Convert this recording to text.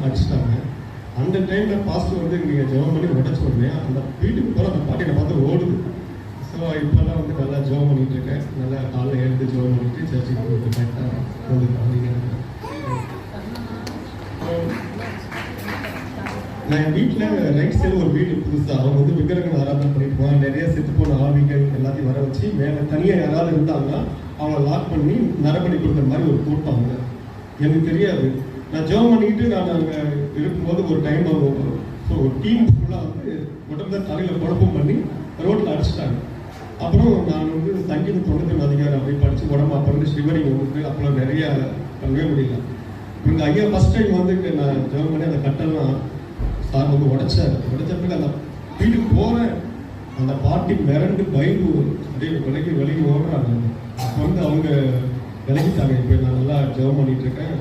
அடிச்சிட்டாங்க. அந்த டைமில் பாஸ்டர் வந்து நீங்கள் ஜெபம் பண்ணி உடச்ச உடனே அந்த வீட்டுக்கு போகிற அந்த பாட்டியை பார்த்து ஓடுது. ஸோ இப்போல்லாம் வந்து நல்லா ஜெபம் பண்ணிட்டு இருக்கேன். நல்லா காலையில் எழுந்து ஜெபம் பண்ணிட்டு சர்ச்சுக்கு கரெக்டாக வந்து நான் என் வீட்டில் ரைட் சைடு ஒரு வீடு புதுசாக அவங்க வந்து விக்கிரகங்கள் ஆராதனை பண்ணிட்டு போவாங்க. நிறைய செத்து போன ஆவிகள் எல்லாத்தையும் வர வச்சு மேலே தனியாக யாராவது இருந்தாங்கன்னா அவங்கள லாக் பண்ணி நரபலி கொடுக்குற மாதிரி ஒரு கூட்டம். எனக்கு தெரியாது. நான் ஜெபம் பண்ணிக்கிட்டு நான் அங்கே இருக்கும்போது ஒரு டைம் ஸோ ஒரு டீம் ஃபுல்லாக வந்து உடம்புல தலையில் குழப்பம் பண்ணி ரோட்டில் அடிச்சிட்டாங்க. அப்புறம் நான் வந்து சங்கீதம் 91 அதிகாரம் அப்படி படித்து உடம்பு அப்போ வந்து ஷிவரிங் வந்து அப்போலாம் நிறையா பண்ணவே முடியல. இங்கே ஐயா ஃபஸ்ட் டைம் வந்து நான் ஜெபம் பண்ணி அந்த கட்டெல்லாம் சார் வந்து உடைச்சப்பட்டு அந்த வீட்டுக்கு போகிறேன். அந்த பாட்டி மிரண்டு பயந்து அப்படியே விலகி ஓடுறாங்க. அப்போ வந்து அவங்க விலகிட்டாங்க. இப்போ நான் நல்லா ஜெபம் பண்ணிட்டு இருக்கேன்.